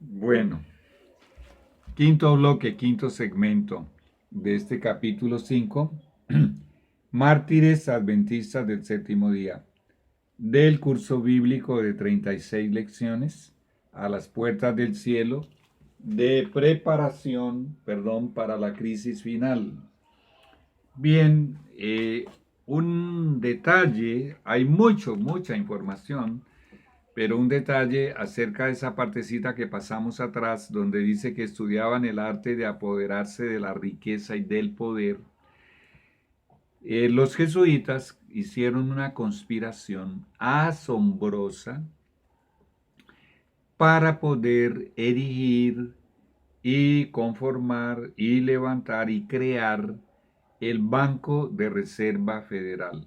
Bueno, quinto bloque, quinto segmento de este capítulo 5, Mártires Adventistas del Séptimo Día, del curso bíblico de 36 lecciones a las puertas del cielo, de preparación, para la crisis final. Bien, un detalle, hay mucha información, pero un detalle acerca de esa partecita que pasamos atrás, donde dice que estudiaban el arte de apoderarse de la riqueza y del poder. Los jesuitas hicieron una conspiración asombrosa para poder erigir y conformar y levantar y crear el Banco de Reserva Federal.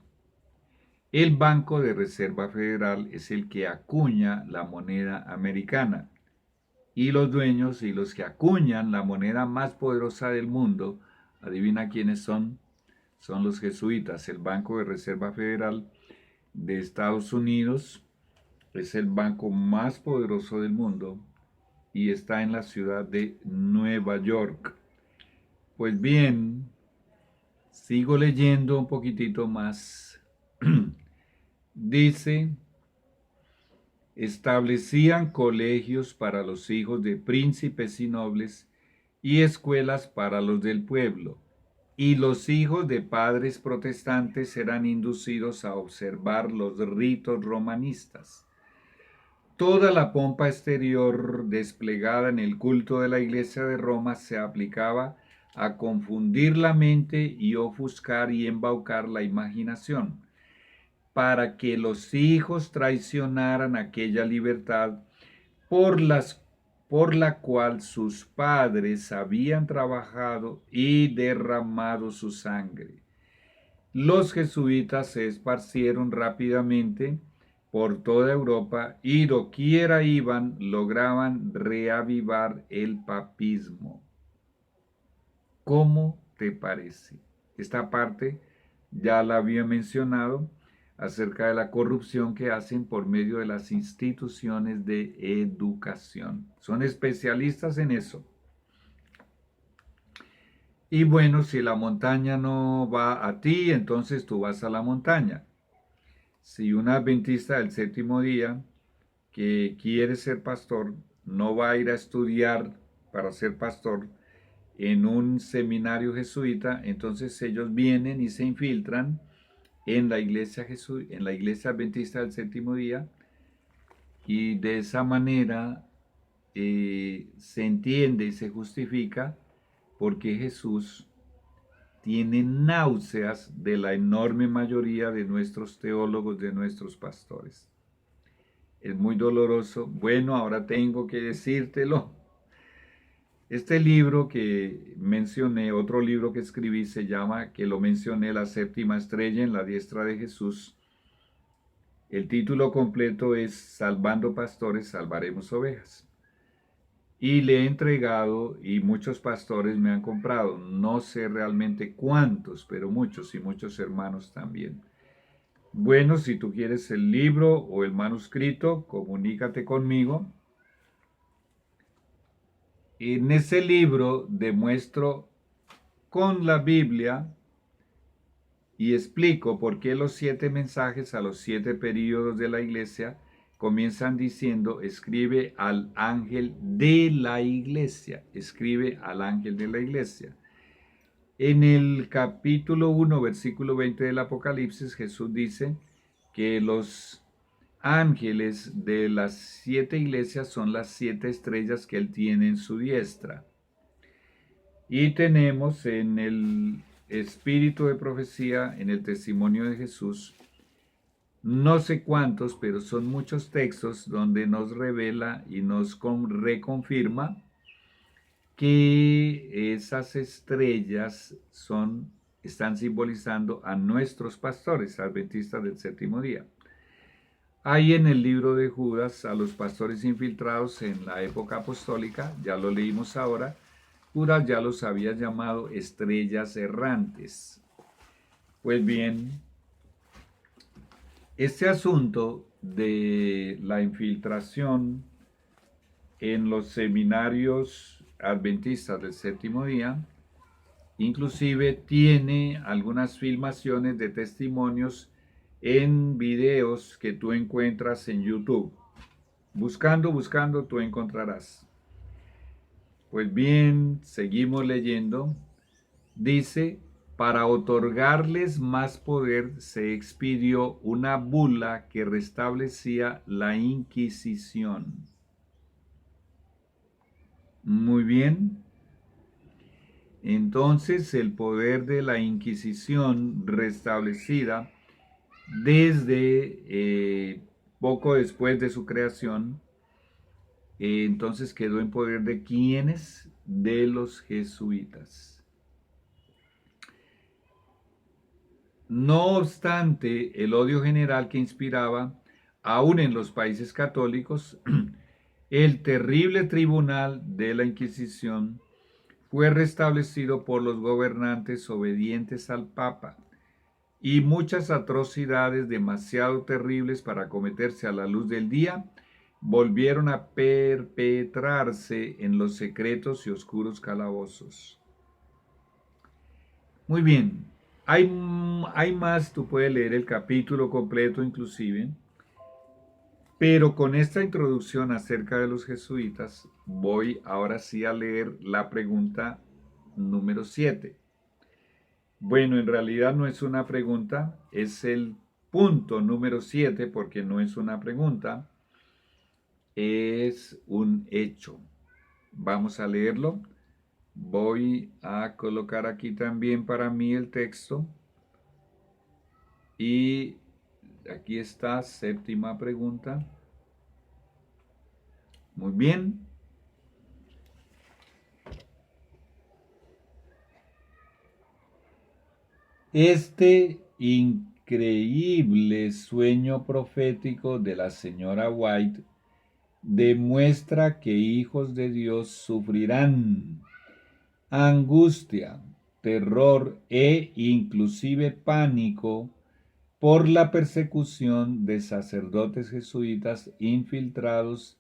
El Banco de Reserva Federal es el que acuña la moneda americana. Y los dueños y los que acuñan la moneda más poderosa del mundo, adivina quiénes son, son los jesuitas. El Banco de Reserva Federal de Estados Unidos es el banco más poderoso del mundo y está en la ciudad de Nueva York. Pues bien, sigo leyendo un poquitito más. Dice, establecían colegios para los hijos de príncipes y nobles y escuelas para los del pueblo, y los hijos de padres protestantes eran inducidos a observar los ritos romanistas. Toda la pompa exterior desplegada en el culto de la Iglesia de Roma se aplicaba a confundir la mente y ofuscar y embaucar la imaginación, para que los hijos traicionaran aquella libertad por, por la cual sus padres habían trabajado y derramado su sangre. Los jesuitas se esparcieron rápidamente por toda Europa y doquiera iban lograban reavivar el papismo. ¿Cómo te parece? Esta parte ya la había mencionado acerca de la corrupción que hacen por medio de las instituciones de educación. Son especialistas en eso. Y bueno, si la montaña no va a ti, entonces tú vas a la montaña. Si un adventista del séptimo día que quiere ser pastor no va a ir a estudiar para ser pastor en un seminario jesuita, entonces ellos vienen y se infiltran en la iglesia en la iglesia adventista del séptimo día, y de esa manera se entiende y se justifica porque Jesús tiene náuseas de la enorme mayoría de nuestros teólogos, de nuestros pastores. Es muy doloroso. Bueno, ahora tengo que decírtelo. Este libro que mencioné, otro libro que escribí, se llama, que lo mencioné, La Séptima Estrella en la Diestra de Jesús. El título completo es Salvando Pastores, Salvaremos Ovejas. Y le he entregado y muchos pastores me han comprado. No sé realmente cuántos, pero muchos y muchos hermanos también. Bueno, si tú quieres el libro o el manuscrito, comunícate conmigo. En ese libro demuestro con la Biblia y explico por qué los 7 mensajes a los 7 períodos de la iglesia comienzan diciendo, escribe al ángel de la iglesia, escribe al ángel de la iglesia. En el capítulo 1, versículo 20 del Apocalipsis, Jesús dice que los ángeles de las 7 iglesias son las 7 estrellas que él tiene en su diestra. Y tenemos en el espíritu de profecía, en el testimonio de Jesús, no sé cuántos, pero son muchos textos donde nos revela y nos reconfirma que esas estrellas están simbolizando a nuestros pastores adventistas del séptimo día. Hay en el libro de Judas a los pastores infiltrados en la época apostólica, ya lo leímos ahora. Judas ya los había llamado estrellas errantes. Pues bien, este asunto de la infiltración en los seminarios adventistas del séptimo día, inclusive tiene algunas filmaciones de testimonios en videos que tú encuentras en YouTube. Buscando, tú encontrarás. Pues bien, seguimos leyendo. Dice, para otorgarles más poder se expidió una bula que restablecía la Inquisición. Muy bien. Entonces el poder de la Inquisición restablecida desde poco después de su creación, entonces quedó en poder de ¿quiénes? De los jesuitas. No obstante, el odio general que inspiraba, aún en los países católicos, el terrible tribunal de la Inquisición fue restablecido por los gobernantes obedientes al Papa, y muchas atrocidades demasiado terribles para cometerse a la luz del día volvieron a perpetrarse en los secretos y oscuros calabozos. Muy bien, hay más, tú puedes leer el capítulo completo inclusive, pero con esta introducción acerca de los jesuitas, voy ahora sí a leer la pregunta número 7. Bueno, en realidad no es una pregunta, es el punto número 7 porque no es una pregunta, es un hecho. Vamos a leerlo. Voy a colocar aquí también para mí el texto. Y aquí está, séptima pregunta. Muy bien. Este increíble sueño profético de la señora White demuestra que hijos de Dios sufrirán angustia, terror e inclusive pánico por la persecución de sacerdotes jesuitas infiltrados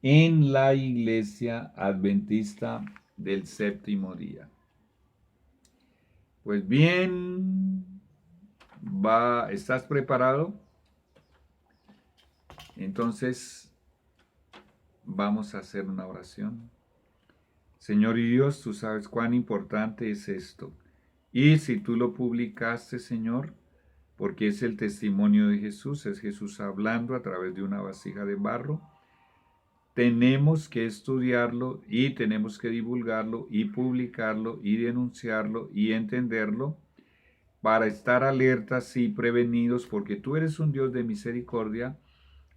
en la Iglesia Adventista del Séptimo Día. Pues bien, ¿estás preparado? Entonces, vamos a hacer una oración. Señor y Dios, tú sabes cuán importante es esto. Y si tú lo publicaste, Señor, porque es el testimonio de Jesús, es Jesús hablando a través de una vasija de barro, tenemos que estudiarlo y tenemos que divulgarlo y publicarlo y denunciarlo y entenderlo para estar alertas y prevenidos, porque tú eres un Dios de misericordia,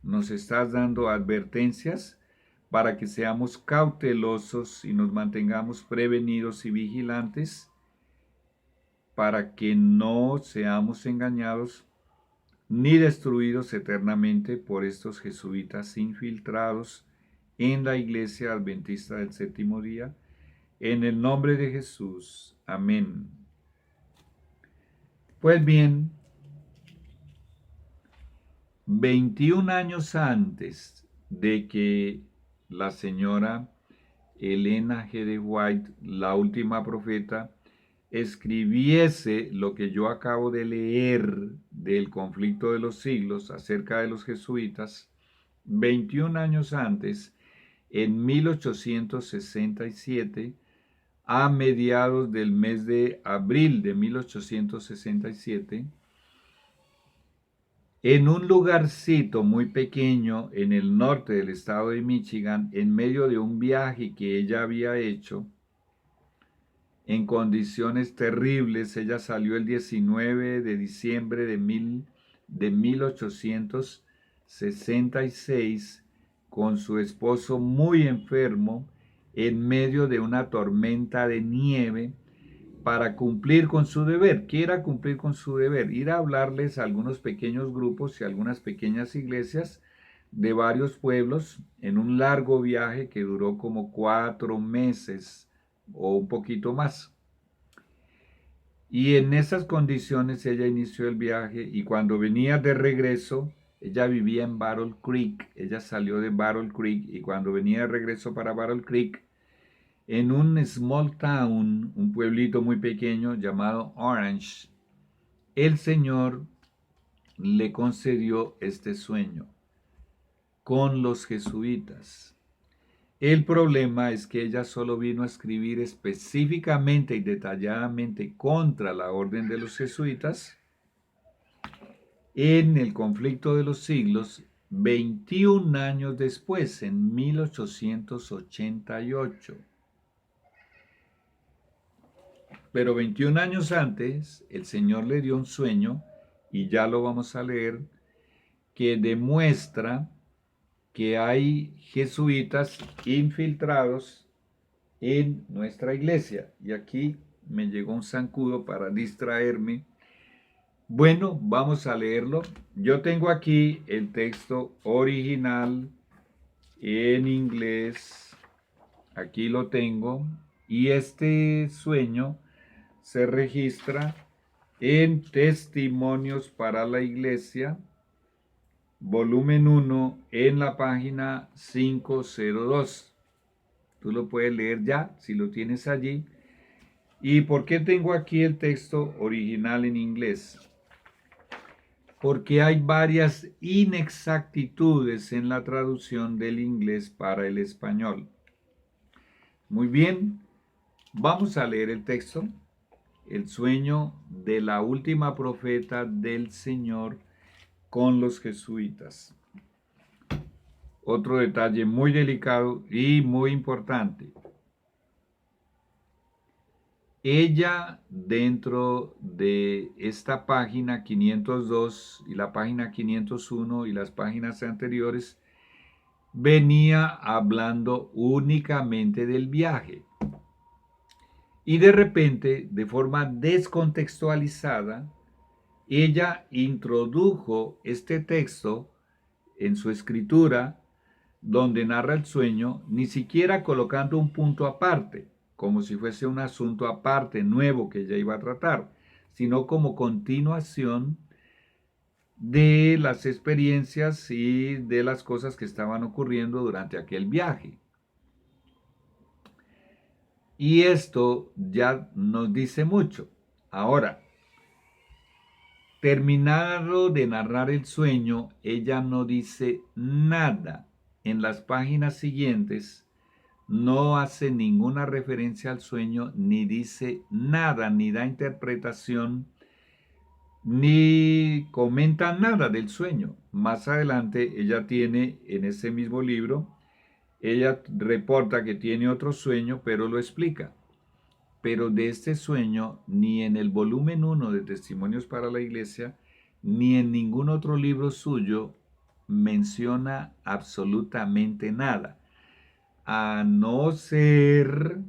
nos estás dando advertencias para que seamos cautelosos y nos mantengamos prevenidos y vigilantes, para que no seamos engañados ni destruidos eternamente por estos jesuitas infiltrados en la Iglesia Adventista del Séptimo Día. En el nombre de Jesús. Amén. Pues bien, 21 años antes de que la señora Elena G. de White, la última profeta, escribiese lo que yo acabo de leer del conflicto de los siglos acerca de los jesuitas, 21 años antes, en 1867, a mediados del mes de abril de 1867, en un lugarcito muy pequeño en el norte del estado de Michigan, en medio de un viaje que ella había hecho, en condiciones terribles, ella salió el 19 de diciembre de 1866 con su esposo muy enfermo, en medio de una tormenta de nieve, para cumplir con su deber. ¿Qué era cumplir con su deber? Ir a hablarles a algunos pequeños grupos y algunas pequeñas iglesias de varios pueblos en un largo viaje que duró como 4 meses o un poquito más. Y en esas condiciones ella inició el viaje, y cuando venía de regreso Ella vivía en Battle Creek, ella salió de Battle Creek y cuando venía de regreso para Battle Creek, en un small town, un pueblito muy pequeño llamado Orange, el Señor le concedió este sueño con los jesuitas. El problema es que ella solo vino a escribir específicamente y detalladamente contra la orden de los jesuitas en el conflicto de los siglos 21 años después, en 1888. Pero 21 años antes, el Señor le dio un sueño, y ya lo vamos a leer, que demuestra que hay jesuitas infiltrados en nuestra iglesia. Y aquí me llegó un zancudo para distraerme. Bueno, vamos a leerlo. Yo tengo aquí el texto original en inglés. Aquí lo tengo. Y este sueño se registra en Testimonios para la Iglesia, volumen 1, en la página 502. Tú lo puedes leer ya, si lo tienes allí. ¿Y por qué tengo aquí el texto original en inglés? Porque hay varias inexactitudes en la traducción del inglés para el español. Muy bien, vamos a leer el texto. El sueño de la última profeta del Señor con los jesuitas. Otro detalle muy delicado y muy importante. Ella, dentro de esta página 502 y la página 501 y las páginas anteriores, venía hablando únicamente del viaje. Y de repente, de forma descontextualizada, ella introdujo este texto en su escritura, donde narra el sueño, ni siquiera colocando un punto aparte, como si fuese un asunto aparte, nuevo, que ella iba a tratar, sino como continuación de las experiencias y de las cosas que estaban ocurriendo durante aquel viaje. Y esto ya nos dice mucho. Ahora, terminado de narrar el sueño, ella no dice nada. En las páginas siguientes no hace ninguna referencia al sueño, ni dice nada, ni da interpretación, ni comenta nada del sueño. Más adelante ella tiene en ese mismo libro, ella reporta que tiene otro sueño, pero lo explica. Pero de este sueño, ni en el volumen 1 de Testimonios para la Iglesia, ni en ningún otro libro suyo menciona absolutamente nada, a no ser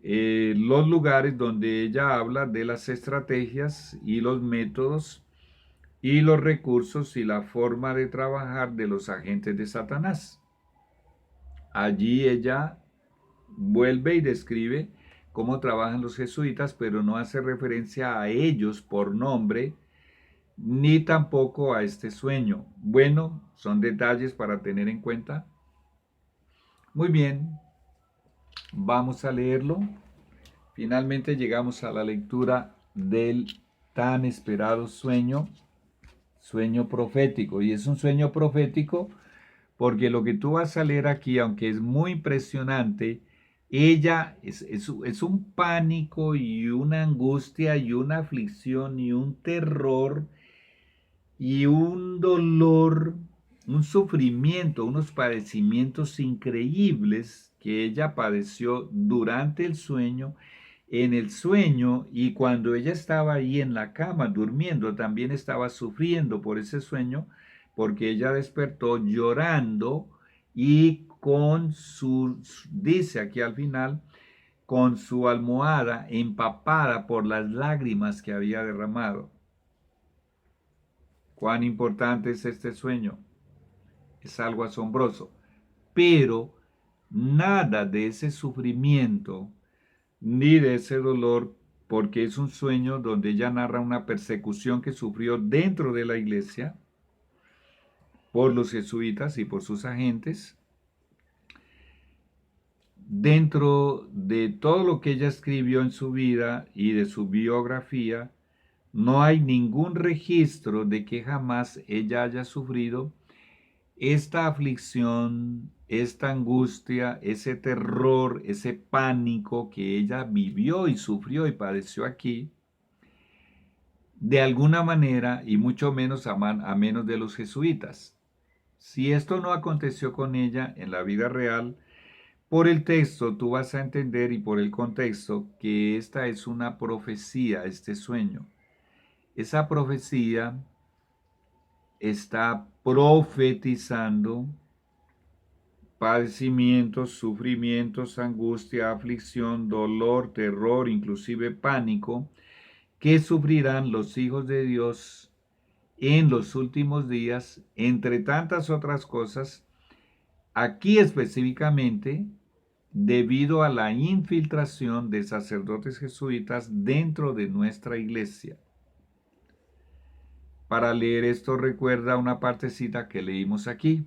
los lugares donde ella habla de las estrategias y los métodos y los recursos y la forma de trabajar de los agentes de Satanás. Allí ella vuelve y describe cómo trabajan los jesuitas, pero no hace referencia a ellos por nombre, ni tampoco a este sueño. Bueno, son detalles para tener en cuenta. Muy bien, vamos a leerlo. Finalmente llegamos a la lectura del tan esperado sueño profético. Y es un sueño profético porque lo que tú vas a leer aquí, aunque es muy impresionante, ella es un pánico y una angustia y una aflicción y un terror y un dolor, un sufrimiento, unos padecimientos increíbles que ella padeció durante el sueño, en el sueño, y cuando ella estaba ahí en la cama durmiendo, también estaba sufriendo por ese sueño, porque ella despertó llorando y con su, dice aquí al final, con su almohada empapada por las lágrimas que había derramado. ¿Cuán importante es este sueño? Es algo asombroso. Pero nada de ese sufrimiento ni de ese dolor, porque es un sueño donde ella narra una persecución que sufrió dentro de la iglesia, por los jesuitas y por sus agentes. Dentro de todo lo que ella escribió en su vida y de su biografía, no hay ningún registro de que jamás ella haya sufrido esta aflicción, esta angustia, ese terror, ese pánico que ella vivió y sufrió y padeció aquí, de alguna manera, y mucho menos a menos de los jesuitas. Si esto no aconteció con ella en la vida real, por el texto tú vas a entender y por el contexto que esta es una profecía, este sueño. Esa profecía está profetizando padecimientos, sufrimientos, angustia, aflicción, dolor, terror, inclusive pánico, que sufrirán los hijos de Dios en los últimos días, entre tantas otras cosas, aquí específicamente debido a la infiltración de sacerdotes jesuitas dentro de nuestra iglesia. Para leer esto recuerda una partecita que leímos aquí,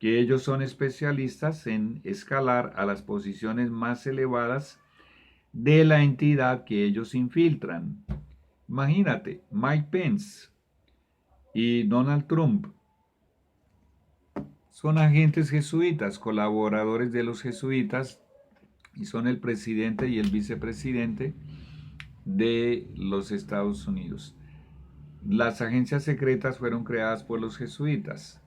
que ellos son especialistas en escalar a las posiciones más elevadas de la entidad que ellos infiltran. Imagínate, Mike Pence y Donald Trump son agentes jesuitas, colaboradores de los jesuitas, y son el presidente y el vicepresidente de los Estados Unidos. Las agencias secretas fueron creadas por los jesuitas.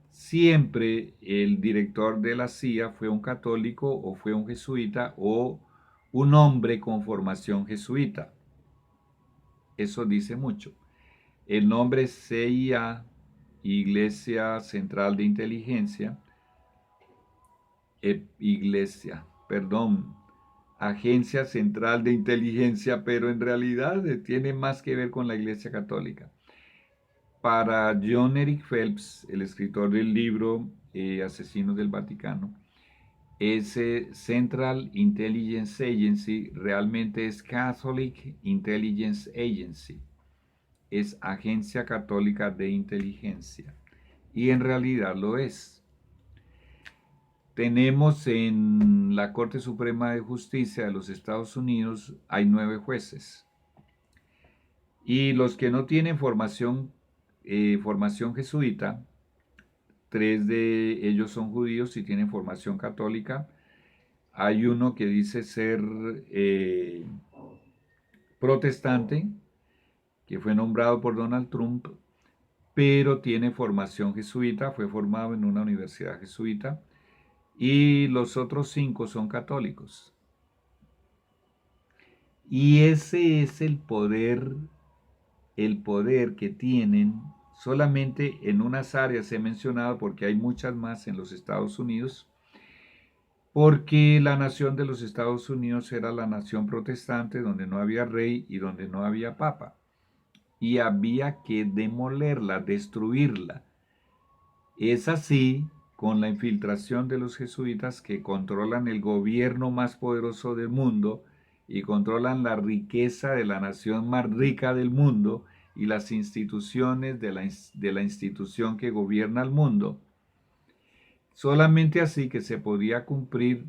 Siempre el director de la CIA fue un católico o fue un jesuita o un hombre con formación jesuita. Eso dice mucho. El nombre CIA, Iglesia Central de Inteligencia, Agencia Central de Inteligencia, pero en realidad tiene más que ver con la Iglesia Católica. Para John Eric Phelps, el escritor del libro Asesinos del Vaticano, ese Central Intelligence Agency realmente es Catholic Intelligence Agency, es Agencia Católica de Inteligencia, y en realidad lo es. Tenemos en la Corte Suprema de Justicia de los Estados Unidos, hay 9 jueces. Y los que no tienen formación jesuita, 3 de ellos son judíos y tienen formación católica. Hay uno que dice ser protestante, que fue nombrado por Donald Trump, pero tiene formación jesuita, fue formado en una universidad jesuita. Y los otros 5 son católicos. Y ese es el poder que tienen. Solamente en unas áreas he mencionado, porque hay muchas más en los Estados Unidos, porque la nación de los Estados Unidos era la nación protestante, donde no había rey y donde no había papa. Y había que demolerla, destruirla. Es así con la infiltración de los jesuitas, que controlan el gobierno más poderoso del mundo y controlan la riqueza de la nación más rica del mundo y las instituciones de la institución que gobierna el mundo. Solamente así que se podía cumplir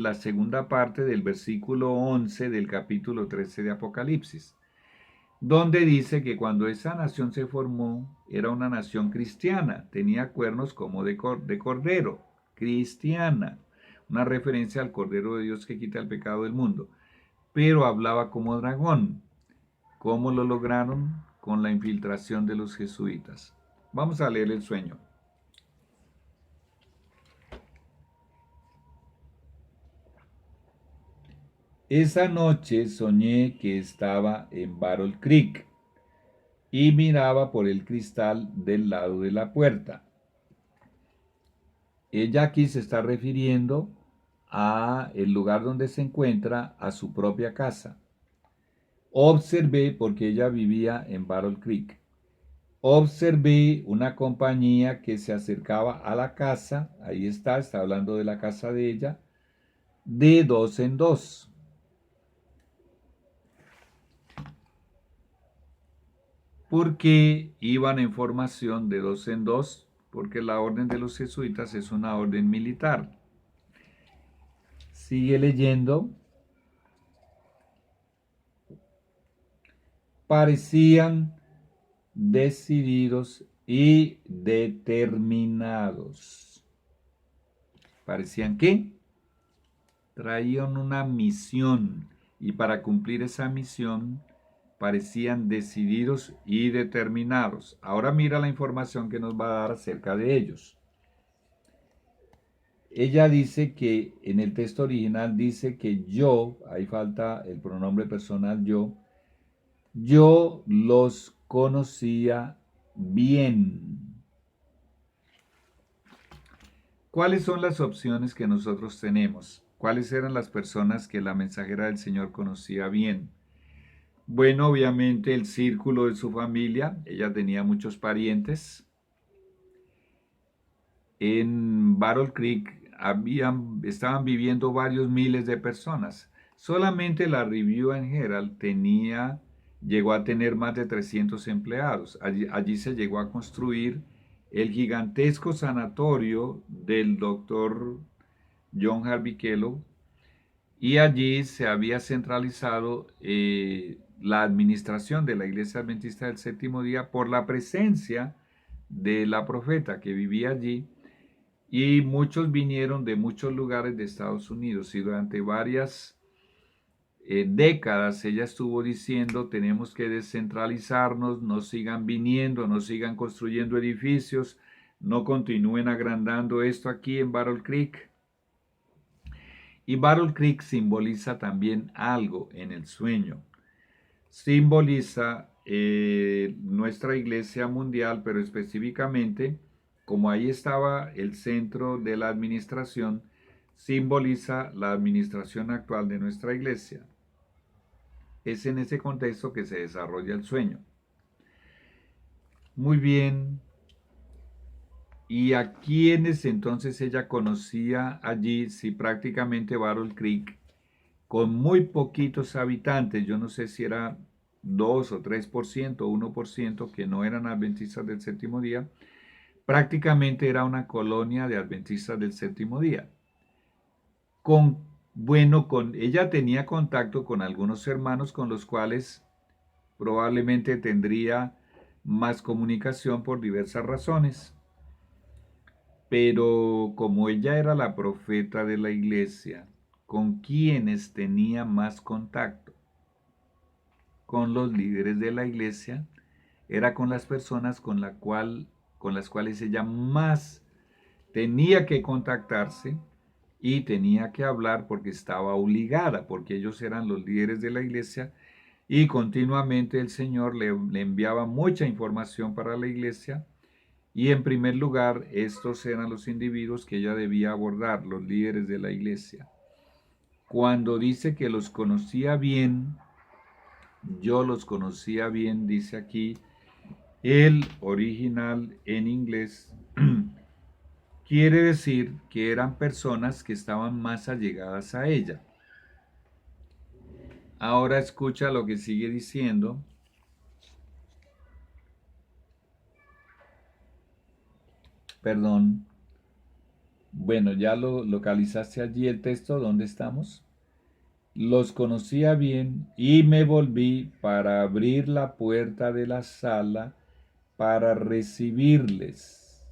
la segunda parte del versículo 11 del capítulo 13 de Apocalipsis, donde dice que cuando esa nación se formó, era una nación cristiana, tenía cuernos como de cordero, cristiana, una referencia al Cordero de Dios que quita el pecado del mundo, pero hablaba como dragón. ¿Cómo lo lograron? Con la infiltración de los jesuitas. Vamos a leer el sueño. Esa noche soñé que estaba en Battle Creek y miraba por el cristal del lado de la puerta. Ella aquí se está refiriendo a el lugar donde se encuentra, a su propia casa. Observé, porque ella vivía en Battle Creek, observé una compañía que se acercaba a la casa, ahí está hablando de la casa de ella, de 2 en 2. Porque iban en formación de 2 en 2, porque la orden de los jesuitas es una orden militar. Sigue leyendo. Parecían decididos y determinados. ¿Parecían qué? Traían una misión y para cumplir esa misión parecían decididos y determinados. Ahora mira la información que nos va a dar acerca de ellos. Ella dice que en el texto original dice que yo, ahí falta el pronombre personal yo los conocía bien. ¿Cuáles son las opciones que nosotros tenemos? ¿Cuáles eran las personas que la mensajera del Señor conocía bien? Bueno, obviamente el círculo de su familia, ella tenía muchos parientes. En Battle Creek estaban viviendo varios miles de personas. Solamente la Review and Herald llegó a tener más de 300 empleados. Allí se llegó a construir el gigantesco sanatorio del doctor John Harvey Kellogg, y allí se había centralizado la administración de la Iglesia Adventista del Séptimo Día por la presencia de la profeta que vivía allí, y muchos vinieron de muchos lugares de Estados Unidos, y durante varias décadas ella estuvo diciendo: tenemos que descentralizarnos, no sigan viniendo, no sigan construyendo edificios, no continúen agrandando esto aquí en Battle Creek. Y Battle Creek simboliza también algo en el sueño. Simboliza nuestra iglesia mundial, pero específicamente, como ahí estaba el centro de la administración, simboliza la administración actual de nuestra iglesia. Es en ese contexto que se desarrolla el sueño. Muy bien. ¿Y a quiénes entonces ella conocía allí? Si prácticamente Battle Creek, con muy poquitos habitantes, yo no sé si era 2 o 3%, 1%, que no eran adventistas del séptimo día, prácticamente era una colonia de adventistas del séptimo día. Ella tenía contacto con algunos hermanos con los cuales probablemente tendría más comunicación por diversas razones. Pero como ella era la profeta de la iglesia, ¿con quiénes tenía más contacto? Con los líderes de la iglesia. Era con las personas con las cuales ella más tenía que contactarse y tenía que hablar, porque estaba obligada, porque ellos eran los líderes de la iglesia y continuamente el Señor le enviaba mucha información para la iglesia. Y en primer lugar, estos eran los individuos que ella debía abordar, los líderes de la iglesia. Cuando dice que los conocía bien, yo los conocía bien, dice aquí el original en inglés, quiere decir que eran personas que estaban más allegadas a ella. Ahora escucha lo que sigue diciendo. Perdón. Bueno, ya lo localizaste allí el texto, ¿dónde estamos? Los conocía bien y me volví para abrir la puerta de la sala para recibirles.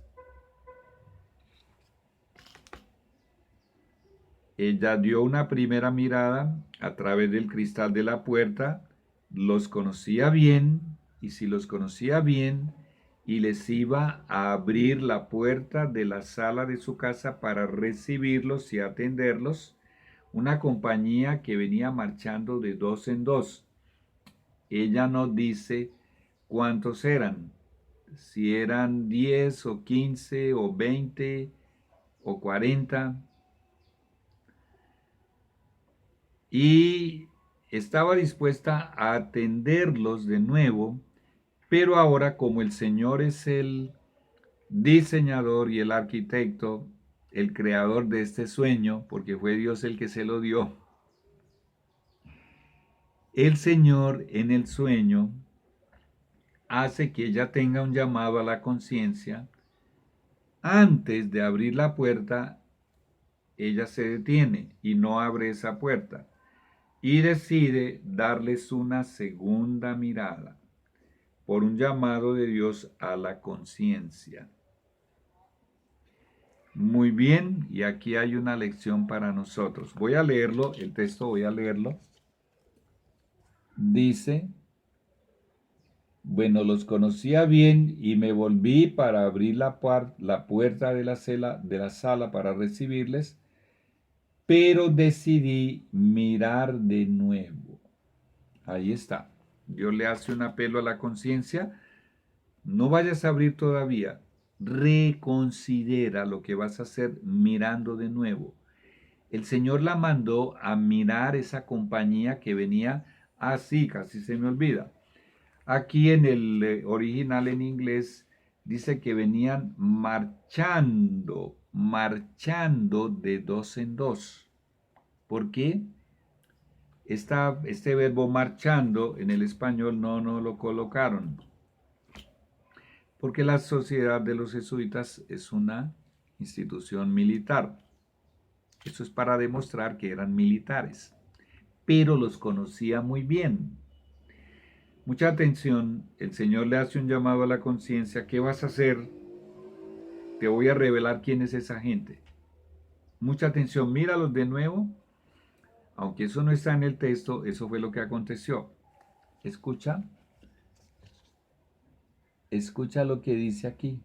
Ella dio una primera mirada a través del cristal de la puerta, los conocía bien, y si los conocía bien, y les iba a abrir la puerta de la sala de su casa para recibirlos y atenderlos, una compañía que venía marchando de dos en dos. Ella no dice cuántos eran, si eran 10 o 15 o 20 o 40. Y estaba dispuesta a atenderlos de nuevo, pero ahora, como el Señor es el diseñador y el arquitecto, el creador de este sueño, porque fue Dios el que se lo dio, el Señor en el sueño hace que ella tenga un llamado a la conciencia antes de abrir la puerta, ella se detiene y no abre esa puerta y decide darles una segunda mirada por un llamado de Dios a la conciencia. Muy bien, y aquí hay una lección para nosotros. Voy a leerlo, el texto voy a leerlo. Dice, bueno, los conocía bien y me volví para abrir la puerta de la sala para recibirles, pero decidí mirar de nuevo. Ahí está. Dios le hace un apelo a la conciencia. No vayas a abrir todavía. Reconsidera lo que vas a hacer mirando de nuevo. El Señor la mandó a mirar esa compañía que venía así, casi se me olvida. Aquí en el original en inglés dice que venían marchando de dos en dos. ¿Por qué? Este verbo marchando en el español no lo colocaron. Porque la sociedad de los jesuitas es una institución militar. Eso es para demostrar que eran militares, pero los conocía muy bien. Mucha atención, el Señor le hace un llamado a la conciencia. ¿Qué vas a hacer? Te voy a revelar quién es esa gente. Mucha atención, míralos de nuevo. Aunque eso no está en el texto, eso fue lo que aconteció. Escucha. Escucha lo que dice aquí.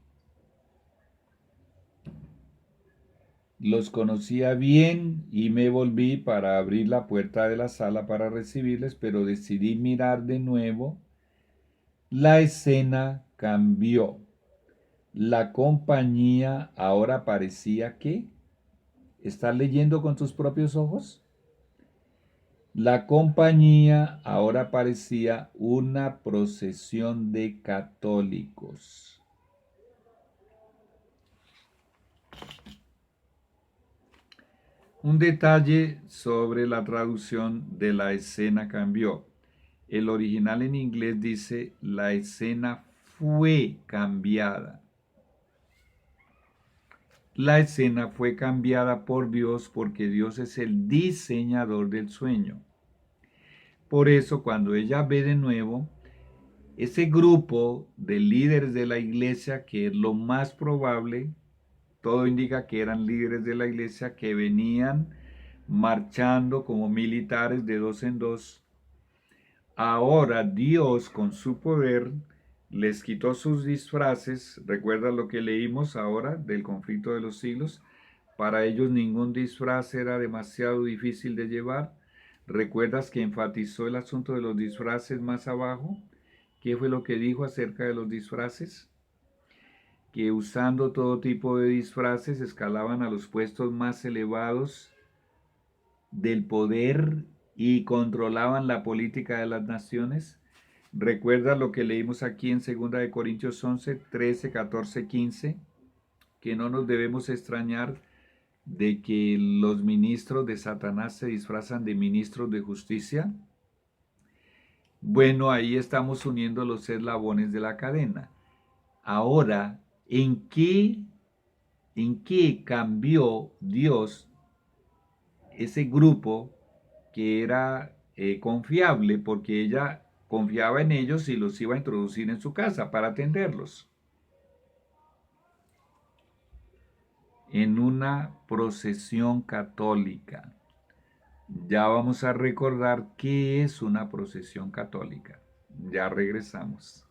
Los conocía bien y me volví para abrir la puerta de la sala para recibirles, pero decidí mirar de nuevo. La escena cambió. La compañía ahora parecía que... ¿Estás leyendo con tus propios ojos? La compañía ahora parecía una procesión de católicos. Un detalle sobre la traducción de la escena cambió. El original en inglés dice la escena fue cambiada. La escena fue cambiada por Dios porque Dios es el diseñador del sueño. Por eso cuando ella ve de nuevo ese grupo de líderes de la iglesia, que es lo más probable, todo indica que eran líderes de la iglesia que venían marchando como militares de dos en dos. Ahora Dios con su poder les quitó sus disfraces. ¿Recuerdas lo que leímos ahora del conflicto de los siglos? Para ellos ningún disfraz era demasiado difícil de llevar. ¿Recuerdas que enfatizó el asunto de los disfraces más abajo? ¿Qué fue lo que dijo acerca de los disfraces? Que usando todo tipo de disfraces escalaban a los puestos más elevados del poder y controlaban la política de las naciones. ¿Recuerda lo que leímos aquí en 2 de Corintios 11, 13, 14, 15? Que no nos debemos extrañar de que los ministros de Satanás se disfrazan de ministros de justicia. Bueno, ahí estamos uniendo los eslabones de la cadena. Ahora, ¿en qué cambió Dios ese grupo que era confiable? Porque ella confiaba en ellos y los iba a introducir en su casa para atenderlos. En una procesión católica. Ya vamos a recordar qué es una procesión católica. Ya regresamos.